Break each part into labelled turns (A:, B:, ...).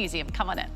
A: Magnesium, come on in.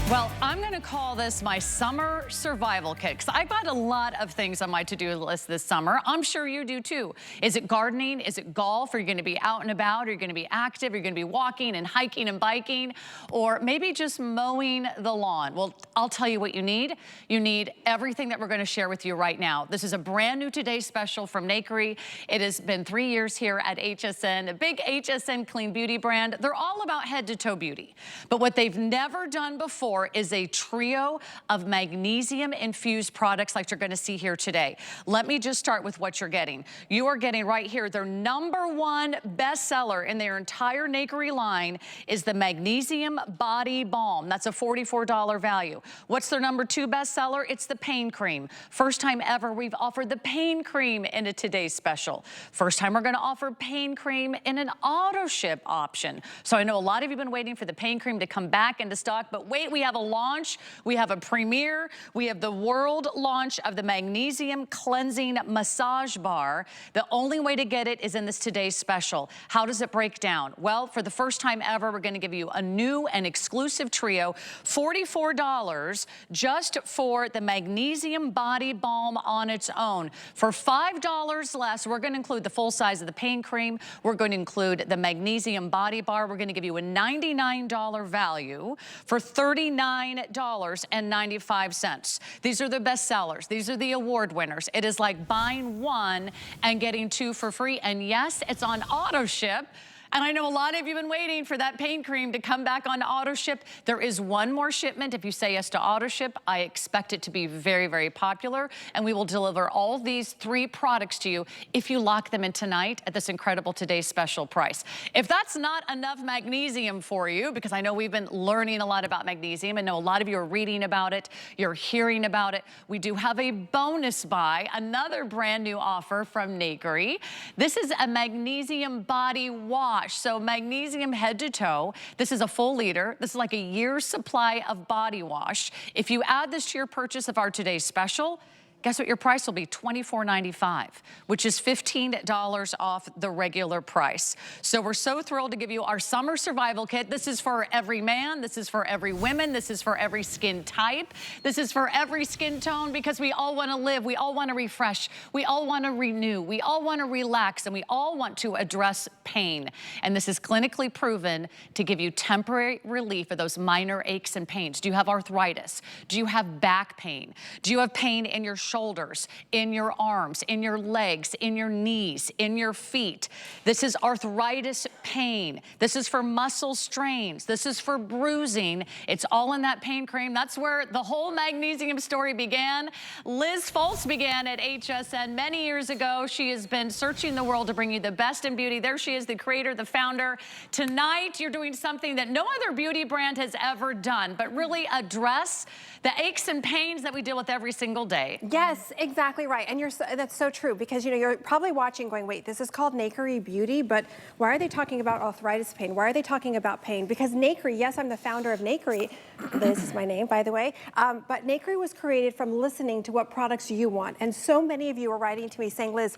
A: Well, I'm going to call this my summer survival kit because I've got a lot of things on my to-do list this summer. I'm sure you do too. Is it gardening? Is it golf? Are you going to be out and about? Are you going to be active? Are you going to be walking and hiking and biking? Or maybe just mowing the lawn? Well, I'll tell you what you need. You need everything that we're going to share with you right now. This is a brand new Today Special from Nakery. It has been 3 years here at HSN, a big HSN clean beauty brand. They're all about head to toe beauty. But what they've never done before is a trio of magnesium infused products like you're going to see here today. Let me just start with what you're getting. You are getting right here their #1 bestseller in their entire Nakery line is the Magnesium Body Balm. That's a $44 value. What's their #2 bestseller? It's the Pain Cream. First time ever we've offered the Pain Cream in a Today's Special. First time we're going to offer Pain Cream in an AutoShip option. So I know a lot of you have been waiting for the Pain Cream to come back into stock, but wait, we have a launch, we have a premiere, we have the world launch of the Magnesium Cleansing Massage Bar. The only way to get it is in this Today's Special. How does it break down? Well, for the first time ever, we're going to give you a new and exclusive trio, $44 just for the Magnesium Body Balm on its own. For $5 less, we're going to include the full size of the Pain Cream. We're going to include the Magnesium Body Bar. We're going to give you a $99 value for $39.95. These are the best sellers. These are the award winners. It is like buying one and getting two for free. And yes, it's on AutoShip. And I know a lot of you have been waiting for that Pain Cream to come back on AutoShip. There is one more shipment. If you say yes to AutoShip, I expect it to be very, very popular. And we will deliver all these 3 products to you if you lock them in tonight at this incredible Today's Special price. If that's not enough magnesium for you, because I know we've been learning a lot about magnesium, and know a lot of you are reading about it, you're hearing about it, we do have a bonus buy, another brand new offer from Nakery. This is a magnesium body wash. So magnesium head to toe. This is a full liter. This is like a year's supply of body wash. If you add this to your purchase of our Today's Special, guess what your price will be? $24.95, which is $15 off the regular price. So we're so thrilled to give you our summer survival kit. This is for every man. This is for every woman. This is for every skin type. This is for every skin tone because we all want to live. We all want to refresh. We all want to renew. We all want to relax, and we all want to address pain. And this is clinically proven to give you temporary relief of those minor aches and pains. Do you have arthritis? Do you have back pain? Do you have pain in your shoulders, in your arms, in your legs, in your knees, in your feet? This is arthritis pain. This is for muscle strains. This is for bruising. It's all in that Pain Cream. That's where the whole magnesium story began. Liz Foltz began at HSN many years ago. She has been searching the world to bring you the best in beauty. There she is, the creator, the founder. Tonight, you're doing something that no other beauty brand has ever done, but really address the aches and pains that we deal with every single day.
B: Yes, exactly right. And that's so true, because you're probably watching going, wait, this is called Nakery Beauty, but why are they talking about arthritis pain? Why are they talking about pain? Because Nakery, yes, I'm the founder of Nakery. Liz is my name, by the way. But Nakery was created from listening to what products you want. And so many of you are writing to me saying, Liz,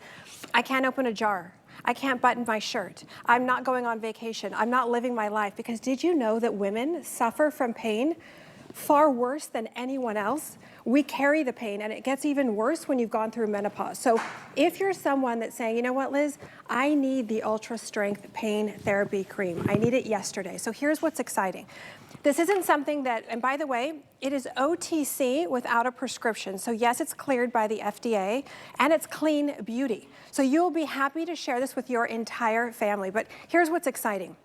B: I can't open a jar. I can't button my shirt. I'm not going on vacation. I'm not living my life. Because did you know that women suffer from pain far worse than anyone else? We carry the pain, and it gets even worse when you've gone through menopause. So if you're someone that's saying, you know what, Liz, I need the Ultra Strength Pain Therapy Cream. I need it yesterday. So here's what's exciting. This isn't something that, and by the way, it is OTC without a prescription. So yes, it's cleared by the FDA, and it's clean beauty. So you'll be happy to share this with your entire family. But here's what's exciting.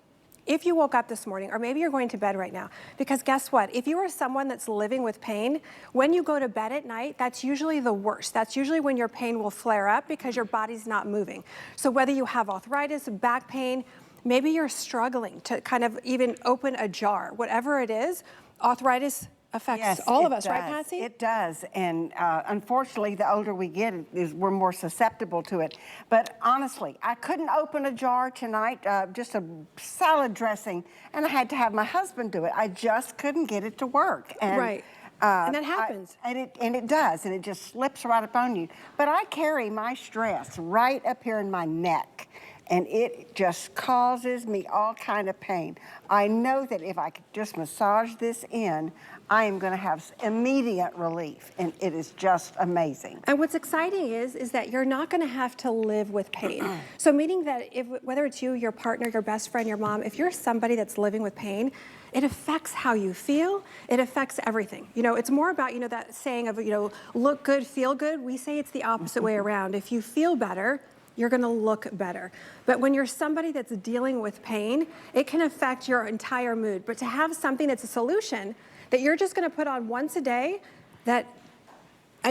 B: If you woke up this morning, or maybe you're going to bed right now, because guess what? If you are someone that's living with pain, when you go to bed at night, that's usually the worst. That's usually when your pain will flare up because your body's not moving. So whether you have arthritis, back pain, maybe you're struggling to kind of even open a jar, whatever it is, arthritis affects all of us, right, Patsy?
C: It does, and unfortunately, the older we get, we're more susceptible to it. But honestly, I couldn't open a jar tonight, just a salad dressing, and I had to have my husband do it. I just couldn't get it to work. And
B: right. And that happens.
C: And it does, and it just slips right up on you. But I carry my stress right up here in my neck, and it just causes me all kind of pain. I know that if I could just massage this in, I am going to have immediate relief, and it is just amazing.
B: And what's exciting is that you're not going to have to live with pain. So meaning that whether it's you, your partner, your best friend, your mom, if you're somebody that's living with pain, it affects how you feel. It affects everything. You know, it's more about, you know, that saying of, you know, look good, feel good. We say it's the opposite way around. If you feel better, you're gonna look better. But when you're somebody that's dealing with pain, it can affect your entire mood. But to have something that's a solution that you're just gonna put on once a day, and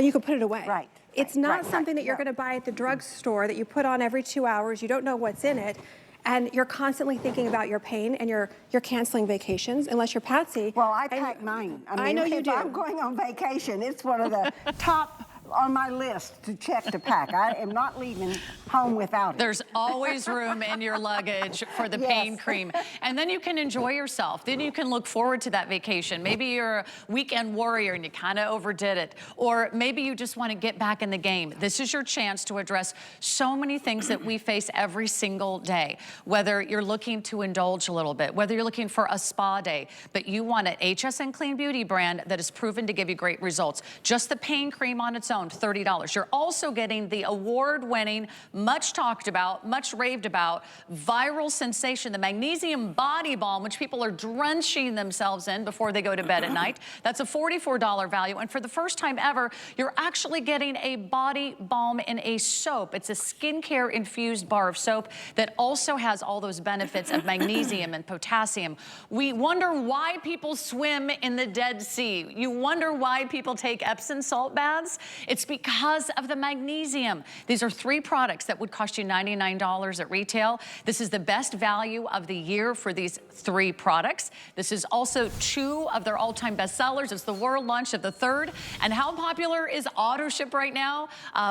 B: you can put it away.
C: Right.
B: It's not something that you're gonna buy at the drugstore that you put on every 2 hours, you don't know what's in it, and you're constantly thinking about your pain, and you're canceling vacations, unless you're Patsy.
C: Well, I pack mine. I mean,
B: know you do.
C: If I'm going on vacation, it's one of the top on my list to check to pack. I am not leaving home without it.
A: There's always room in your luggage for the pain cream. And then you can enjoy yourself. Then you can look forward to that vacation. Maybe you're a weekend warrior and you kind of overdid it. Or maybe you just want to get back in the game. This is your chance to address so many things that we face every single day. Whether you're looking to indulge a little bit, whether you're looking for a spa day, but you want an HSN Clean Beauty brand that is proven to give you great results. Just the pain cream on its own, $30. You're also getting the award-winning, much talked about, much raved about, viral sensation, the Magnesium Body Balm, which people are drenching themselves in before they go to bed at night. That's a $44 value. And for the first time ever, you're actually getting a body balm in a soap. It's a skincare infused bar of soap that also has all those benefits of magnesium and potassium. We wonder why people swim in the Dead Sea. You wonder why people take Epsom salt baths. It's because of the magnesium. These are 3 products that would cost you $99 at retail. This is the best value of the year for these 3 products. This is also 2 of their all-time bestsellers. It's the world launch of the 3rd. And how popular is AutoShip right now?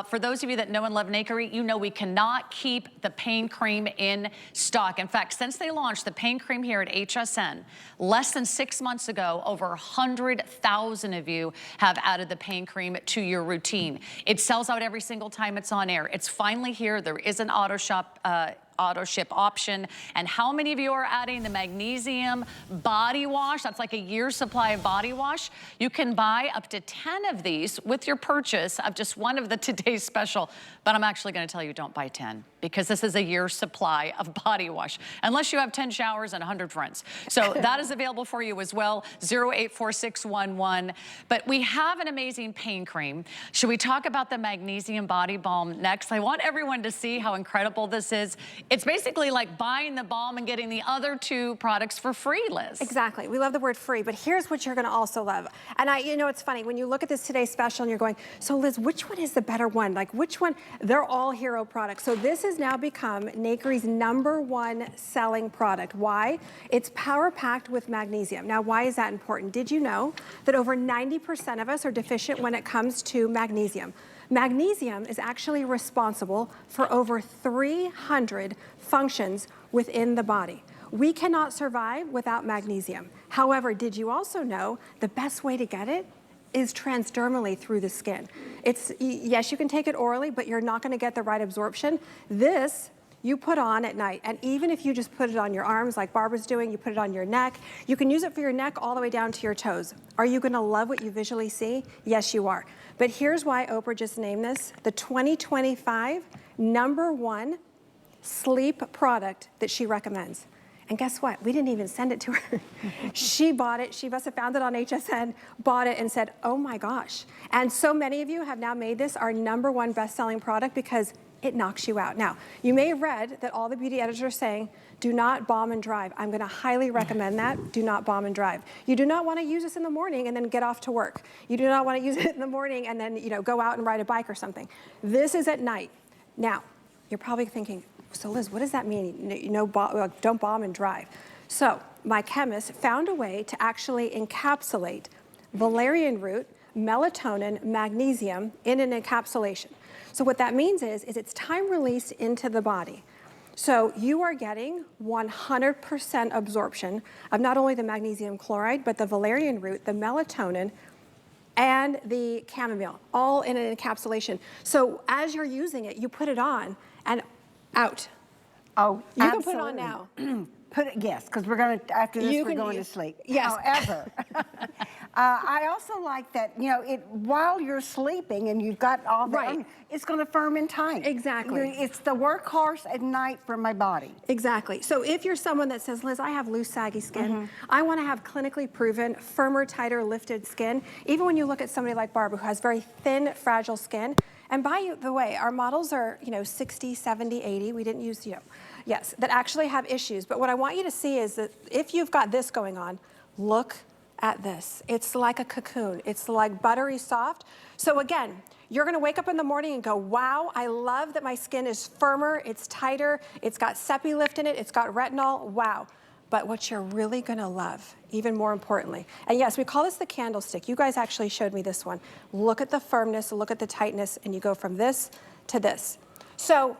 A: For those of you that know and love Nakery, you know we cannot keep the pain cream in stock. In fact, since they launched the pain cream here at HSN, less than 6 months ago, over 100,000 of you have added the pain cream to your routine. It sells out every single time it's on air. It's finally here. There is an AutoShip option. And how many of you are adding the Magnesium body wash? That's like a year's supply of body wash. You can buy up to 10 of these with your purchase of just one of the today's special. But I'm actually going to tell you don't buy 10 because this is a year's supply of body wash, unless you have 10 showers and 100 friends. So that is available for you as well, 084611. But we have an amazing pain cream. Should we talk about the Magnesium Body Balm next? I want everyone to see how incredible this is. It's basically like buying the balm and getting the other 2 products for free, Liz.
B: Exactly. We love the word free, but here's what you're going to also love. And you know, it's funny when you look at this today's special and you're going, so Liz, which one is the better one? Like which one? They're all hero products. So this has now become Nakery's #1 selling product. Why? It's power packed with magnesium. Now, why is that important? Did you know that over 90% of us are deficient when it comes to magnesium? Magnesium is actually responsible for over 300 functions within the body. We cannot survive without magnesium. However, did you also know the best way to get it is transdermally through the skin? Yes, you can take it orally, but you're not going to get the right absorption. This you put on at night, and even if you just put it on your arms like Barbara's doing, you put it on your neck, you can use it for your neck all the way down to your toes. Are you going to love what you visually see? Yes, you are. But here's why Oprah just named this the 2025 #1 sleep product that she recommends. And guess what? We didn't even send it to her. She bought it. She must have found it on HSN, bought it, and said, oh my gosh. And so many of you have now made this our #1 best-selling product because it knocks you out. Now, you may have read that all the beauty editors are saying, do not balm and drive. I'm going to highly recommend that. Do not balm and drive. You do not want to use this in the morning and then get off to work. You do not want to use it in the morning and then, you know, go out and ride a bike or something. This is at night. Now, you're probably thinking, so Liz, what does that mean? Don't balm and drive. So my chemist found a way to actually encapsulate valerian root, melatonin, magnesium in an encapsulation. So what that means is it's time released into the body. So you are getting 100% absorption of not only the magnesium chloride, but the valerian root, the melatonin, and the chamomile, all in an encapsulation. So as you're using it, you put it on and out.
C: Oh,
B: You
C: absolutely.
B: can put it on now.
C: Put it, yes, because we're going to, after this, we're going to sleep.
B: Yes.
C: However, I also like that, you know, while you're sleeping and you've got all the,
B: Right.
C: it's going to firm in time.
B: Exactly.
C: It's the workhorse at night for my body.
B: Exactly. So if you're someone that says, Liz, I have loose, saggy skin, I want to have clinically proven, firmer, tighter, lifted skin. Even when you look at somebody like Barbara who has very thin, fragile skin, and by the way, our models are, you know, 60, 70, 80. We didn't use, you know, yes, that actually have issues. But what I want you to see is that if you've got this going on, look at this. It's like a cocoon. It's like buttery soft. So again, you're gonna wake up in the morning and go, wow, I love that my skin is firmer, it's tighter, it's got Cepi Lift in it, it's got retinol, wow. But what you're really gonna love, even more importantly, and yes, we call this the candlestick. You guys actually showed me this one. Look at the firmness, look at the tightness, and you go from this to this. So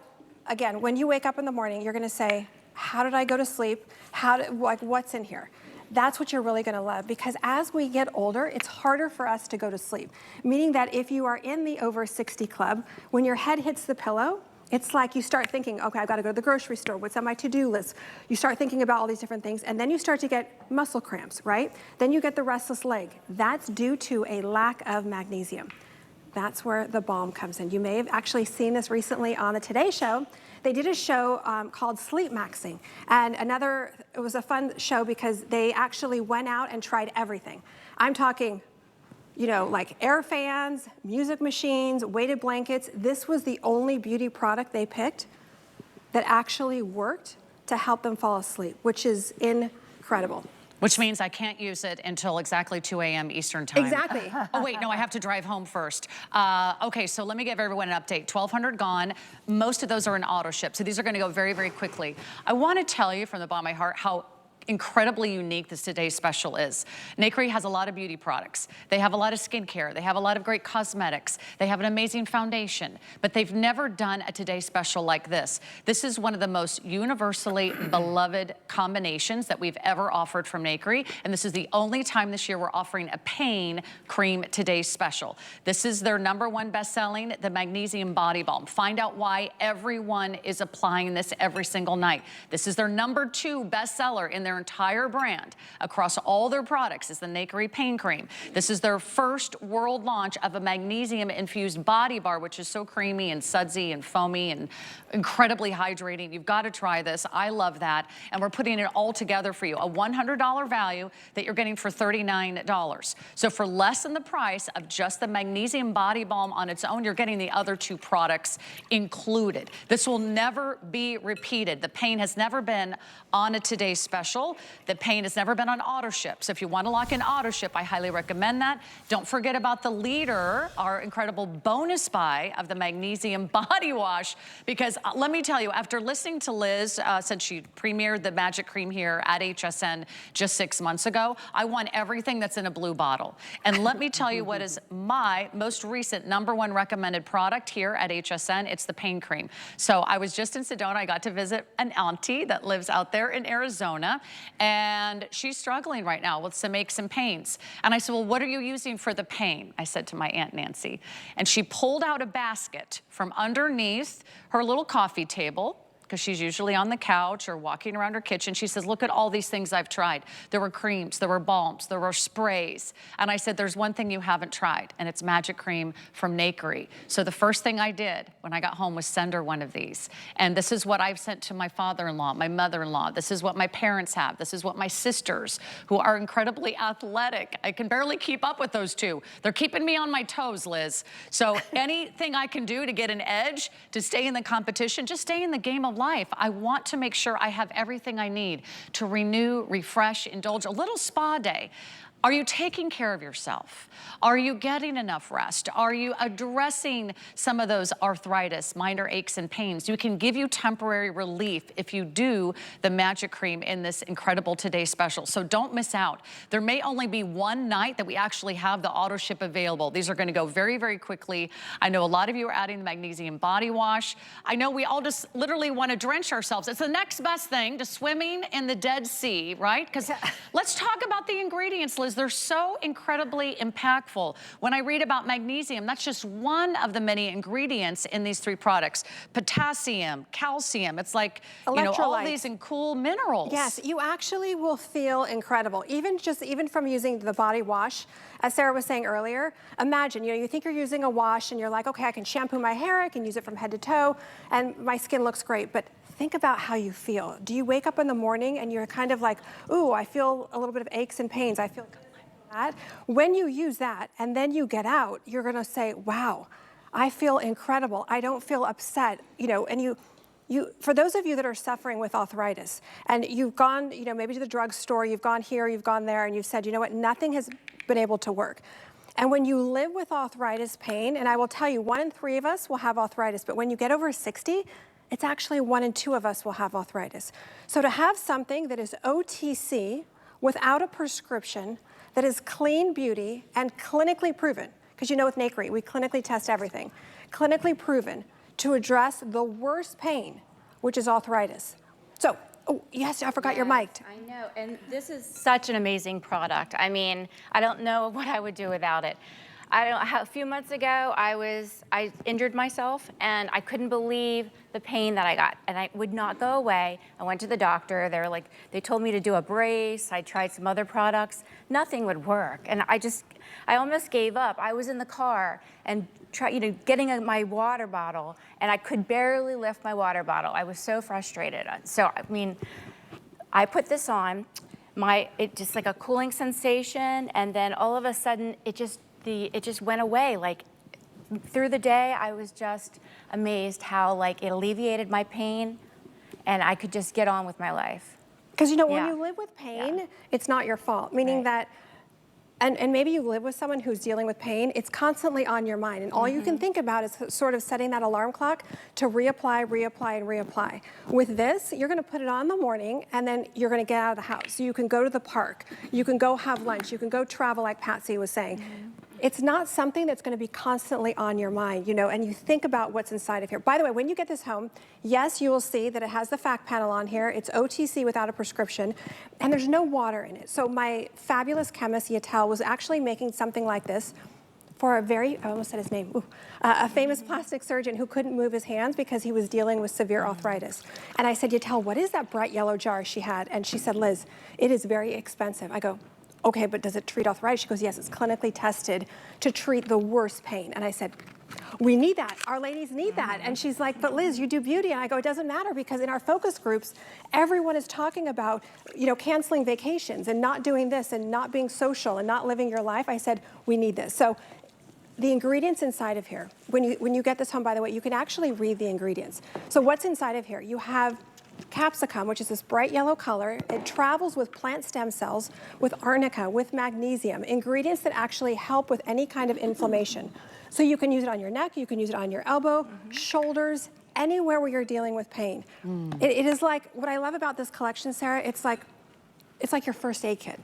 B: again, when you wake up in the morning, you're gonna say, how did I go to sleep? Like, what's in here? That's what you're really gonna love, because as we get older, it's harder for us to go to sleep. Meaning that if you are in the over 60 club, when your head hits the pillow, it's like you start thinking, okay, I've got to go to the grocery store. What's on my to-do list? You start thinking about all these different things, and then you start to get muscle cramps, right? Then you get the restless leg. That's due to a lack of magnesium. That's where the Balm comes in. You may have actually seen this recently on the Today Show. They did a show called Sleep Maxing. And it was a fun show because they actually went out and tried everything. I'm talking, you know, like air fans, music machines, weighted blankets. This was the only beauty product they picked that actually worked to help them fall asleep, which is incredible.
A: Which means I can't use it until exactly 2 a.m. Eastern time.
B: Exactly.
A: Oh wait, no, I have to drive home first. Okay, so let me give everyone an update. 1,200 gone. Most of those are in AutoShip, so these are gonna go very, very quickly. I wanna tell you from the bottom of my heart how incredibly unique this today's special is. Nakery has a lot of beauty products. They have a lot of skincare. They have a lot of great cosmetics. They have an amazing foundation, but they've never done a today special like this. This is one of the most universally beloved combinations that we've ever offered from Nakery, and this is the only time this year we're offering a pain cream today special. This is their #1 best-selling, the Magnesium Body Balm. Find out why everyone is applying this every single night. This is their #2 bestseller in their entire brand across all their products is the Nakery Pain Cream. This is their first world launch of a magnesium infused body bar, which is so creamy and sudsy and foamy and incredibly hydrating. You've got to try this. I love that. And we're putting it all together for you. A $100 value that you're getting for $39. So for less than the price of just the Magnesium Body Balm on its own, you're getting the other 2 products included. This will never be repeated. The pain has never been on a Today Special. The pain has never been on AutoShip. So if you want to lock in AutoShip, I highly recommend that. Don't forget about the leader, our incredible bonus buy of the Magnesium Body Wash, because let me tell you, after listening to Liz, since she premiered the Magic Cream here at HSN just 6 months ago, I want everything that's in a blue bottle. And let me tell you what is my most recent #1 recommended product here at HSN. It's the Pain Cream. So I was just in Sedona. I got to visit an auntie that lives out there in Arizona, and she's struggling right now with some aches and pains. And I said, well, what are you using for the pain? I said to my Aunt Nancy. And she pulled out a basket from underneath her little coffee table, because she's usually on the couch or walking around her kitchen. She says, look at all these things I've tried. There were creams, there were balms, there were sprays. And I said, there's one thing you haven't tried, and it's Magic Cream from Nakery. So the first thing I did when I got home was send her one of these. And this is what I've sent to my father-in-law, my mother-in-law. This is what my parents have. This is what my sisters, who are incredibly athletic. I can barely keep up with those 2. They're keeping me on my toes, Liz. So anything I can do to get an edge, to stay in the competition, just stay in the game of life. I want to make sure I have everything I need to renew, refresh, indulge, a little spa day. Are you taking care of yourself? Are you getting enough rest? Are you addressing some of those arthritis, minor aches and pains? You can give you temporary relief if you do the Magic Cream in this incredible Today Special. So don't miss out. There may only be one night that we actually have the AutoShip available. These are going to go very, very quickly. I know a lot of you are adding the Magnesium Body Wash. I know we all just literally want to drench ourselves. It's the next best thing to swimming in the Dead Sea, right? Because let's talk about the ingredients, Liz. because they're so incredibly impactful. When I read about magnesium, that's just one of the many ingredients in these 3 products. Potassium, calcium, it's like, you know, all these cool minerals.
B: Yes, you actually will feel incredible. Even from using the body wash, as Sarah was saying earlier, imagine, you know, you think you're using a wash and you're like, okay, I can shampoo my hair, I can use it from head to toe, and my skin looks great, but think about how you feel. Do you wake up in the morning and you're kind of like, ooh, I feel a little bit of aches and pains, I feel that. When you use that and then you get out, you're gonna say, wow, I feel incredible. I don't feel upset, you know, and for those of you that are suffering with arthritis and you've gone, you know, maybe to the drugstore, you've gone here, you've gone there, and you've said, you know what, nothing has been able to work. And when you live with arthritis pain, and I will tell you, 1 in 3 of us will have arthritis, but when you get over 60, it's actually 1 in 2 of us will have arthritis. So to have something that is OTC without a prescription, that is clean beauty and clinically proven, because you know with Nakery, we clinically test everything, clinically proven to address the worst pain, which is arthritis. So, oh, yes, I forgot you're mic'd.
D: I know, and this is such an amazing product. I mean, I don't know what I would do without it. A few months ago, I injured myself and I couldn't believe the pain that I got, and I would not go away. I went to the doctor. They told me to do a brace. I tried some other products. Nothing would work, and I almost gave up. I was in the car and getting my water bottle, and I could barely lift my water bottle. I was so frustrated. So, I mean, I put this on. It just like a cooling sensation, and then all of a sudden, it just went away. Like through the day, I was just amazed how like it alleviated my pain, and I could just get on with my life.
B: Because you know, when you live with pain, it's not your fault. Meaning that, and maybe you live with someone who's dealing with pain, it's constantly on your mind, and all you can think about is sort of setting that alarm clock to reapply, reapply, and reapply. With this, you're gonna put it on in the morning, and then you're gonna get out of the house. So you can go to the park, you can go have lunch, you can go travel like Patsy was saying. It's not something that's gonna be constantly on your mind, you know, and you think about what's inside of here. By the way, when you get this home, yes, you will see that it has the fact panel on here. It's OTC without a prescription, and there's no water in it. So my fabulous chemist, Yatel, was actually making something like this for I almost said his name, a famous plastic surgeon who couldn't move his hands because he was dealing with severe arthritis. And I said, Yatel, what is that bright yellow jar she had? And she said, Liz, it is very expensive. I go, okay, but does it treat arthritis? She goes, yes, it's clinically tested to treat the worst pain. And I said, we need that. Our ladies need that. And she's like, but Liz, you do beauty. And I go, it doesn't matter, because in our focus groups, everyone is talking about, you know, canceling vacations and not doing this and not being social and not living your life. I said, we need this. So the ingredients inside of here, when you get this home, by the way, you can actually read the ingredients. So what's inside of here? You have capsicum, which is this bright yellow color. It travels with plant stem cells, with arnica, with magnesium, ingredients that actually help with any kind of inflammation. So you can use it on your neck, you can use it on your elbow, shoulders, anywhere where you're dealing with pain. It is like, what I love about this collection, Sarah, it's like your first aid kit.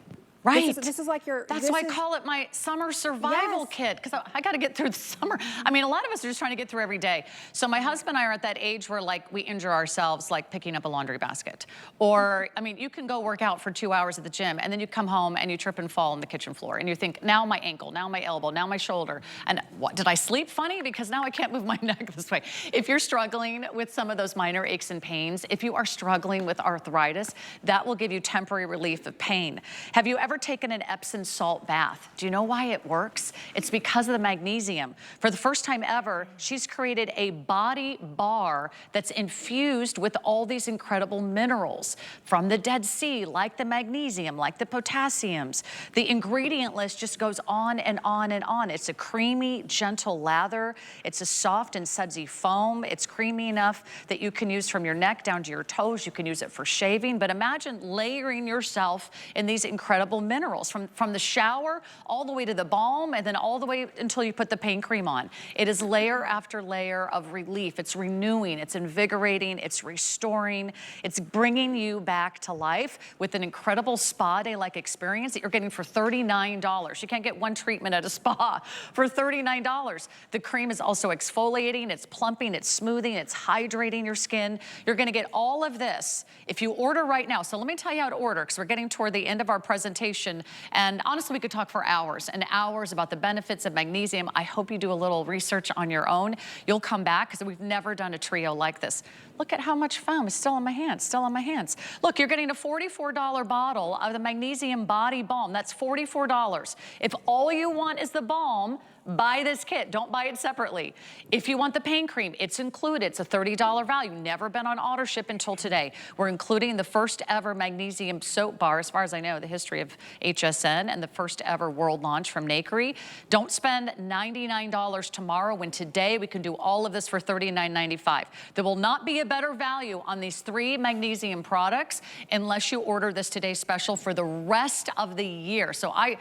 A: Right.
B: This is like your...
A: That's why I call it my summer survival kit, because I got to get through the summer. I mean, a lot of us are just trying to get through every day. So my husband and I are at that age where like we injure ourselves like picking up a laundry basket. Or, I mean, you can go work out for 2 hours at the gym and then you come home and you trip and fall on the kitchen floor and you think, now my ankle, now my elbow, now my shoulder. And what, did I sleep funny? Because now I can't move my neck this way. If you're struggling with some of those minor aches and pains, if you are struggling with arthritis, that will give you temporary relief of pain. Have you ever taken an Epsom salt bath? Do you know why it works? It's because of the magnesium. For the first time ever, she's created a body bar that's infused with all these incredible minerals from the Dead Sea, like the magnesium, like the potassiums. The ingredient list just goes on and on and on. It's a creamy, gentle lather. It's a soft and sudsy foam. It's creamy enough that you can use from your neck down to your toes. You can use it for shaving, but imagine layering yourself in these incredible minerals from the shower all the way to the balm, and then all the way until you put the pain cream on. It is layer after layer of relief. It's renewing, it's invigorating, it's restoring, it's bringing you back to life with an incredible spa day-like experience that you're getting for $39. You can't get one treatment at a spa for $39. The cream is also exfoliating, it's plumping, it's smoothing, it's hydrating your skin. You're gonna get all of this if you order right now. So let me tell you how to order, because we're getting toward the end of our presentation. conversation. And honestly, we could talk for hours and hours about the benefits of magnesium. I hope you do a little research on your own. You'll come back because we've never done a trio like this. Look at how much foam is still on my hands, still on my hands. Look, you're getting a $44 bottle of the Magnesium Body Balm. That's $44. If all you want is the balm, buy this kit. Don't buy it separately. If you want the pain cream, it's included. It's a $30 value. Never been on AutoShip until today. We're including the first ever magnesium soap bar, as far as I know, the history of HSN, and the first ever world launch from Nakery. Don't spend $99 tomorrow when today we can do all of this for $39.95. There will not be a better value on these 3 magnesium products unless you order this today special for the rest of the year. So I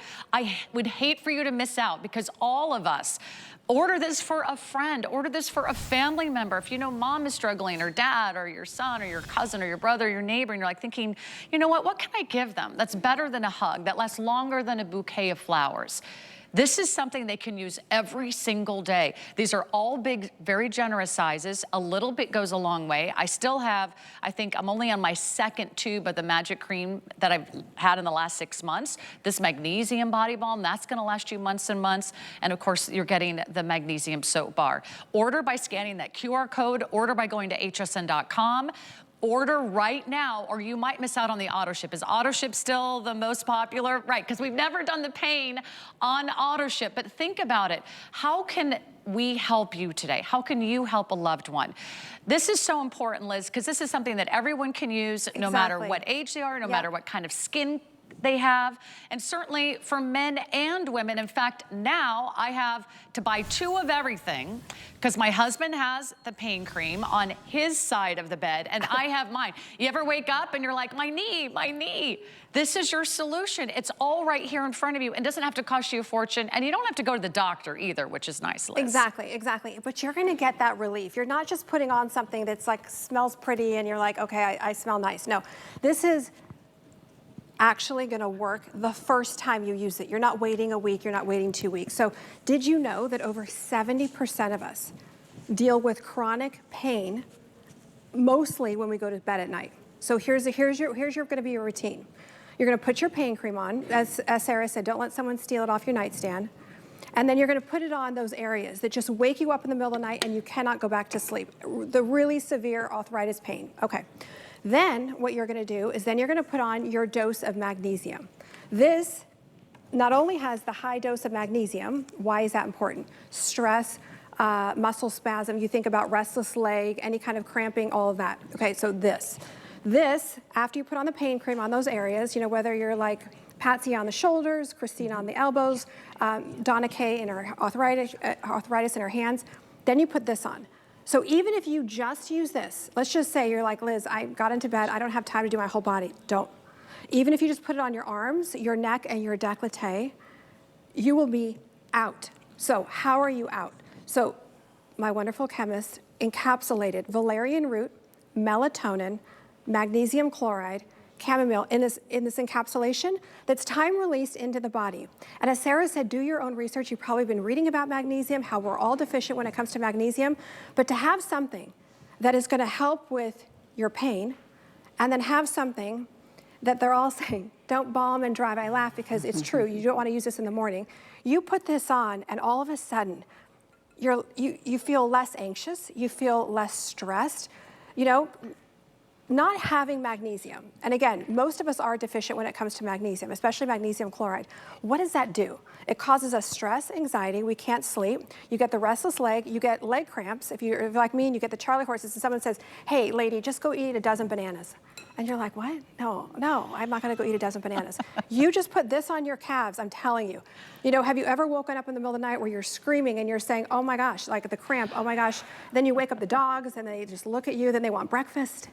A: would hate for you to miss out, because all of us order this for a friend, order this for a family member. If you know mom is struggling, or dad, or your son, or your cousin, or your brother, or your neighbor, and you're like thinking, you know what can I give them that's better than a hug, that lasts longer than a bouquet of flowers? This is something they can use every single day. These are all big, very generous sizes. A little bit goes a long way. I still have, I think I'm only on my 2nd tube of the Magic Cream that I've had in the last 6 months. This Magnesium Body Balm, that's gonna last you months and months. And of course, you're getting the Magnesium Soap Bar. Order by scanning that QR code, order by going to hsn.com. Order right now, or you might miss out on the AutoShip. Is AutoShip still the most popular? Right, because we've never done the pain on AutoShip. But think about it. How can we help you today? How can you help a loved one? This is so important, Liz, because this is something that everyone can use, no matter what age they are, no matter what kind of skin they have, and certainly for men and women. In fact, now I have to buy 2 of everything, because my husband has the pain cream on his side of the bed and I have mine. You ever wake up and you're like, my knee, my knee? This is your solution. It's all right here in front of you, and doesn't have to cost you a fortune, and you don't have to go to the doctor either, which is nice, Liz.
B: Exactly, exactly. But you're gonna get that relief. You're not just putting on something that's like smells pretty and you're like, okay, I smell nice. No, this is actually gonna work the first time you use it. You're not waiting a week, you're not waiting 2 weeks. So did you know that over 70% of us deal with chronic pain, mostly when we go to bed at night? So here's gonna be your routine. You're gonna put your pain cream on, as Sarah said, don't let someone steal it off your nightstand. And then you're gonna put it on those areas that just wake you up in the middle of the night and you cannot go back to sleep. The really severe arthritis pain, okay. Then what you're gonna do is then you're gonna put on your dose of magnesium. This not only has the high dose of magnesium, why is that important? Stress, muscle spasm, you think about restless leg, any kind of cramping, all of that. Okay, so this, after you put on the pain cream on those areas, you know, whether you're like Patsy on the shoulders, Christine on the elbows, Donna Kay in her arthritis in her hands, then you put this on. So even if you just use this, let's just say you're like, Liz, I got into bed, I don't have time to do my whole body. Don't. Even if you just put it on your arms, your neck, and your décolleté, you will be out. So how are you out? So my wonderful chemist encapsulated valerian root, melatonin, magnesium chloride, chamomile in this encapsulation that's time released into the body. And as Sarah said, do your own research. You've probably been reading about magnesium, how we're all deficient when it comes to magnesium, but to have something that is gonna help with your pain, and then have something that they're all saying, don't balm and drive. I laugh because it's true. You don't wanna use this in the morning. You put this on and all of a sudden, you feel less anxious, you feel less stressed, you know. Not having magnesium, and again, most of us are deficient when it comes to magnesium, especially magnesium chloride. What does that do? It causes us stress, anxiety, we can't sleep, you get the restless leg, you get leg cramps. If you're like me and you get the Charlie horses and someone says, hey lady, just go eat a dozen bananas. And you're like, what? No, I'm not gonna go eat a dozen bananas. You just put this on your calves, I'm telling you. You know, have you ever woken up in the middle of the night where you're screaming and you're saying, oh my gosh, like the cramp, oh my gosh. Then you wake up the dogs and they just look at you, then they want breakfast.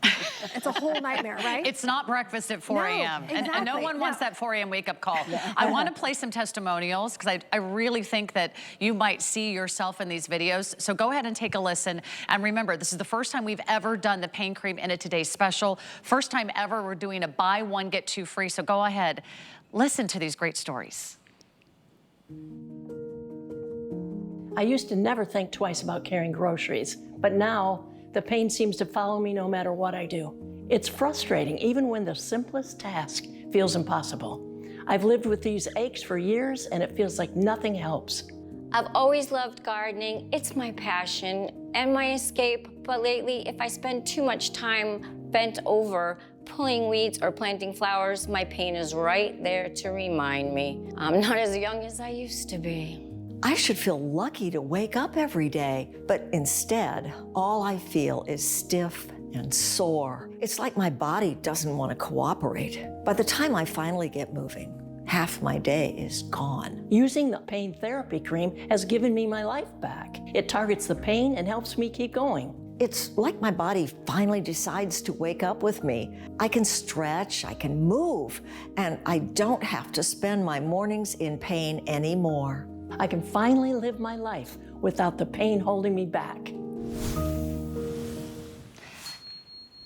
B: It's a whole nightmare, right?
A: It's not breakfast at 4 a.m.
B: Exactly.
A: And no one wants that 4 a.m. wake up call. I wanna play some testimonials, because I really think that you might see yourself in these videos. So go ahead and take a listen. And remember, this is the first time we've ever done the pain cream in a Today's Special. First time ever we're doing a buy one, get 2 free. So go ahead, listen to these great stories.
E: I used to never think twice about carrying groceries, but now the pain seems to follow me no matter what I do. It's frustrating, even when the simplest task feels impossible. I've lived with these aches for years and it feels like nothing helps.
F: I've always loved gardening. It's my passion and my escape, but lately, if I spend too much time bent over pulling weeds or planting flowers, my pain is right there to remind me I'm not as young as I used to be.
G: I should feel lucky to wake up every day, but instead, all I feel is stiff and sore. It's like my body doesn't want to cooperate. By the time I finally get moving, half my day is gone.
E: Using the pain therapy cream has given me my life back. It targets the pain and helps me keep going.
G: It's like my body finally decides to wake up with me. I can stretch, I can move, and I don't have to spend my mornings in pain anymore.
E: I can finally live my life without the pain holding me back.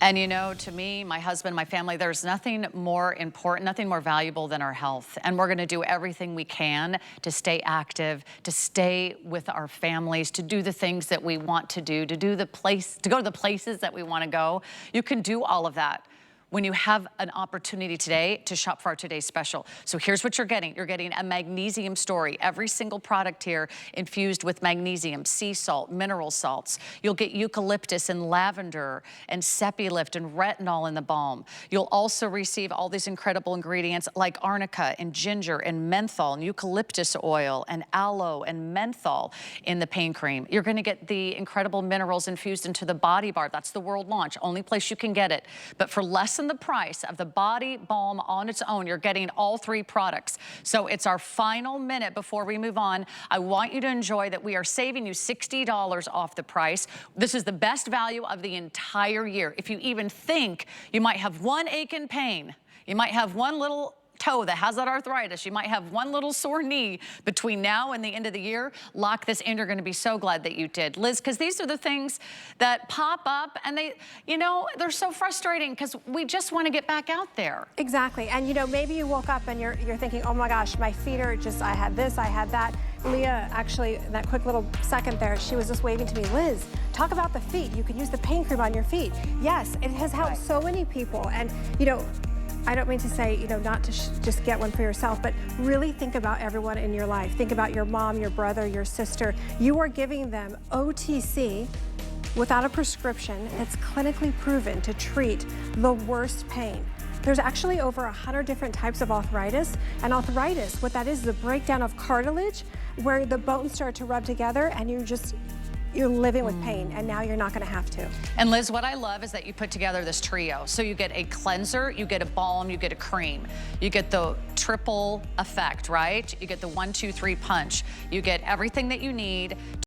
A: And you know, to me, my husband, my family, there's nothing more important, nothing more valuable than our health. And we're gonna do everything we can to stay active, to stay with our families, to do the things that we want to do, to go to the places that we wanna go. You can do all of that when you have an opportunity today to shop for our today's special. So here's what you're getting. You're getting a magnesium story. Every single product here infused with magnesium, sea salt, mineral salts. You'll get eucalyptus and lavender and Sepi-Lift and retinol in the balm. You'll also receive all these incredible ingredients like arnica and ginger and menthol and eucalyptus oil and aloe and menthol in the pain cream. You're gonna get the incredible minerals infused into the body bar. That's the world launch, only place you can get it. But for less than the price of the body balm on its own, you're getting all 3 products. So it's our final minute before we move on. I want you to enjoy that we are saving you $60 off the price. This is the best value of the entire year. If you even think you might have one ache and pain, you might have one little toe that has that arthritis, you might have one little sore knee between now and the end of the year, lock this in. You're gonna be so glad that you did. Liz, because these are the things that pop up and they, you know, they're so frustrating because we just wanna get back out there.
B: Exactly, and you know, maybe you woke up and you're thinking, oh my gosh, my feet are just, I had this, I had that. Leah, actually, in that quick little second there, she was just waving to me, Liz, talk about the feet. You can use the pain cream on your feet. Yes, it has helped so many people, and you know, I don't mean to say, you know, not to just get one for yourself, but really think about everyone in your life. Think about your mom, your brother, your sister. You are giving them OTC without a prescription that's clinically proven to treat the worst pain. There's actually over 100 different types of arthritis, and arthritis, what that is the breakdown of cartilage where the bones start to rub together and you're living with pain, and now you're not gonna have to.
A: And Liz, what I love is that you put together this trio. So you get a cleanser, you get a balm, you get a cream. You get the triple effect, right? You get the 1, 2, 3 punch. You get everything that you need